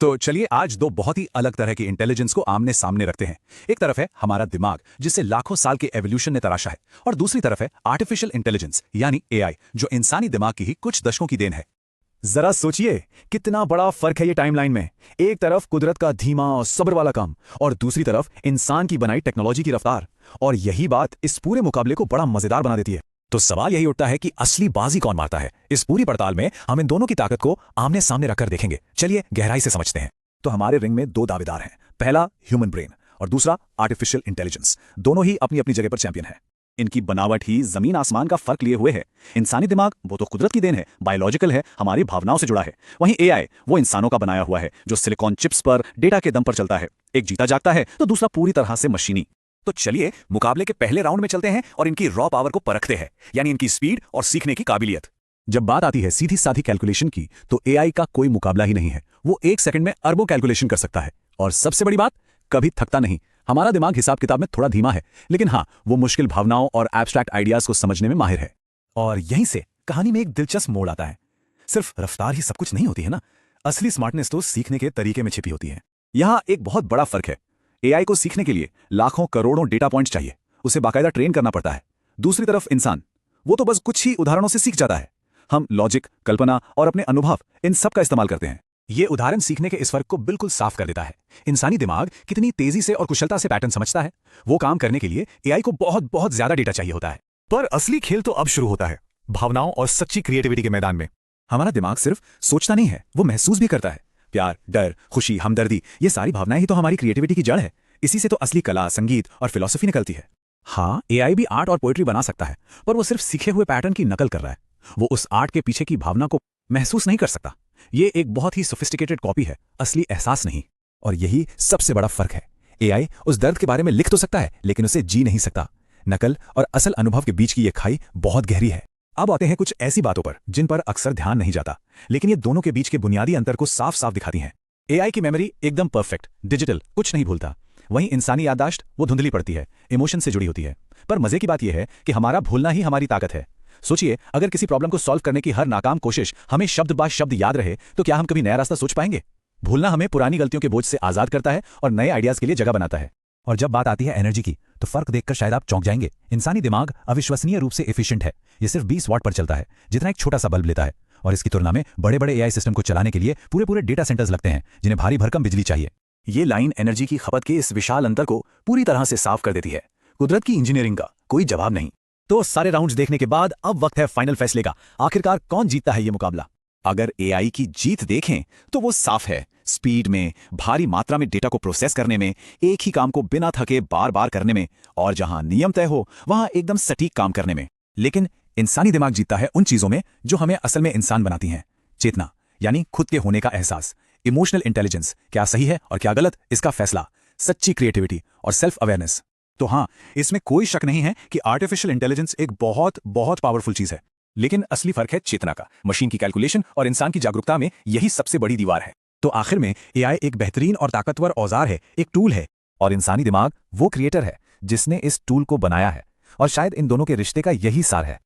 तो चलिए आज दो बहुत ही अलग तरह की इंटेलिजेंस को आमने सामने रखते हैं। एक तरफ है हमारा दिमाग जिसे लाखों साल के एवोल्यूशन ने तराशा है, और दूसरी तरफ है आर्टिफिशियल इंटेलिजेंस यानी एआई, जो इंसानी दिमाग की ही कुछ दशकों की देन है। जरा सोचिए कितना बड़ा फर्क है ये टाइमलाइन में। एक तरफ कुदरत का धीमा और सब्र वाला काम, और दूसरी तरफ इंसान की बनाई टेक्नोलॉजी की रफ्तार। और यही बात इस पूरे मुकाबले को बड़ा मजेदार बना देती है। तो सवाल यही उठता है कि असली बाजी कौन मारता है। इस पूरी पड़ताल में हम इन दोनों की ताकत को आमने सामने रखकर देखेंगे। चलिए गहराई से समझते हैं। तो हमारे रिंग में दो दावेदार हैं, पहला ह्यूमन ब्रेन और दूसरा आर्टिफिशियल इंटेलिजेंस। दोनों ही अपनी अपनी जगह पर चैंपियन है। इनकी बनावट ही जमीन आसमान का फर्क लिए हुए है। इंसानी दिमाग वो तो कुदरत की देन है, बायोलॉजिकल है, हमारी भावनाओं से जुड़ा है। वहीं एआई वो इंसानों का बनाया हुआ है, जो सिलिकॉन चिप्स पर डेटा के दम पर चलता है। एक जीता जागता है तो दूसरा पूरी तरह से मशीनी। तो चलिए मुकाबले के पहले राउंड में चलते हैं और इनकी रॉ पावर को परखते हैं, यानी इनकी स्पीड और सीखने की काबिलियत। जब बात आती है सीधी साधी कैलकुलेशन की, तो एआई का कोई मुकाबला ही नहीं है। वो एक सेकंड में अरबों कैलकुलेशन कर सकता है, और सबसे बड़ी बात, कभी थकता नहीं। हमारा दिमाग हिसाब किताब में थोड़ा धीमा है, लेकिन हाँ, वो मुश्किल भावनाओं और एब्स्ट्रैक्ट आइडियाज को समझने में माहिर है। और यहीं से कहानी में एक दिलचस्प मोड़ आता है। सिर्फ रफ्तार ही सब कुछ नहीं होती है ना, असली स्मार्टनेस तो सीखने के तरीके में छिपी होती है। यहाँ एक बहुत बड़ा फर्क है। एआई को सीखने के लिए लाखों करोड़ों डेटा पॉइंट्स चाहिए, उसे बाकायदा ट्रेन करना पड़ता है। दूसरी तरफ इंसान, वो तो बस कुछ ही उदाहरणों से सीख जाता है। हम लॉजिक, कल्पना और अपने अनुभव, इन सब का इस्तेमाल करते हैं। ये उदाहरण सीखने के इस फर्क को बिल्कुल साफ कर देता है। इंसानी दिमाग कितनी तेजी से और कुशलता से पैटर्न समझता है, वो काम करने के लिए एआई को बहुत बहुत ज्यादा डेटा चाहिए होता है। पर असली खेल तो अब शुरू होता है, भावनाओं और सच्ची क्रिएटिविटी के मैदान में। हमारा दिमाग सिर्फ सोचता नहीं है, वो महसूस भी करता है। प्यार, डर, खुशी, हमदर्दी, ये सारी भावनाएं ही तो हमारी क्रिएटिविटी की जड़ है। इसी से तो असली कला, संगीत और फिलॉसफी निकलती है। हाँ, एआई भी आर्ट और पोएट्री बना सकता है, पर वो सिर्फ सीखे हुए पैटर्न की नकल कर रहा है। वो उस आर्ट के पीछे की भावना को महसूस नहीं कर सकता। ये एक बहुत ही सोफिस्टिकेटेड कॉपी है, असली एहसास नहीं। और यही सबसे बड़ा फर्क है। एआई उस दर्द के बारे में लिख तो सकता है, लेकिन उसे जी नहीं सकता। नकल और असल अनुभव के बीच की ये खाई बहुत गहरी है। अब आते हैं कुछ ऐसी बातों पर जिन पर अक्सर ध्यान नहीं जाता, लेकिन ये दोनों के बीच के बुनियादी अंतर को साफ साफ दिखाती हैं। एआई की मेमोरी एकदम परफेक्ट, डिजिटल, कुछ नहीं भूलता। वहीं इंसानी याददाश्त वो धुंधली पड़ती है, इमोशन से जुड़ी होती है। पर मजे की बात यह है कि हमारा भूलना ही हमारी ताकत है। सोचिए, अगर किसी प्रॉब्लम को सॉल्व करने की हर नाकाम कोशिश हमें शब्द बाय शब्द याद रहे, तो क्या हम कभी नया रास्ता सोच पाएंगे? भूलना हमें पुरानी गलतियों के बोझ से आजाद करता है और नए आइडियाज के लिए जगह बनाता है। और जब बात आती है एनर्जी की, तो फर्क देखकर शायद आप चौंक जाएंगे। इंसानी दिमाग अविश्वसनीय रूप से एफिशिएंट है। ये सिर्फ 20 वाट पर चलता है, जितना एक छोटा सा बल्ब लेता है। और इसकी तुलना में बड़े बड़े एआई सिस्टम को चलाने के लिए पूरे पूरे डेटा सेंटर्स लगते हैं, जिन्हें भारी भरकम बिजली चाहिए। ये लाइन एनर्जी की खपत के इस विशाल अंतर को पूरी तरह से साफ कर देती है। कुदरत की इंजीनियरिंग का कोई जवाब नहीं। तो सारे राउंड्स देखने के बाद अब वक्त है फाइनल फैसले का। आखिरकार कौन जीतता है ये मुकाबला? अगर एआई की जीत देखें तो वो साफ है। स्पीड में, भारी मात्रा में डेटा को प्रोसेस करने में, एक ही काम को बिना थके बार बार करने में, और जहां नियम तय हो वहां एकदम सटीक काम करने में। लेकिन इंसानी दिमाग जीतता है उन चीजों में जो हमें असल में इंसान बनाती हैं। चेतना, यानी खुद के होने का एहसास। इमोशनल इंटेलिजेंस, क्या सही है और क्या गलत, इसका फैसला। सच्ची क्रिएटिविटी और सेल्फ अवेयरनेस। तो हाँ, इसमें कोई शक नहीं है कि आर्टिफिशियल इंटेलिजेंस एक बहुत बहुत पावरफुल चीज है। लेकिन असली फर्क है चेतना का। मशीन की कैलकुलेशन और इंसान की जागरूकता में यही सबसे बड़ी दीवार है। तो आखिर में एआई एक बेहतरीन और ताकतवर औजार है, एक टूल है, और इंसानी दिमाग वो क्रिएटर है जिसने इस टूल को बनाया है। और शायद इन दोनों के रिश्ते का यही सार है।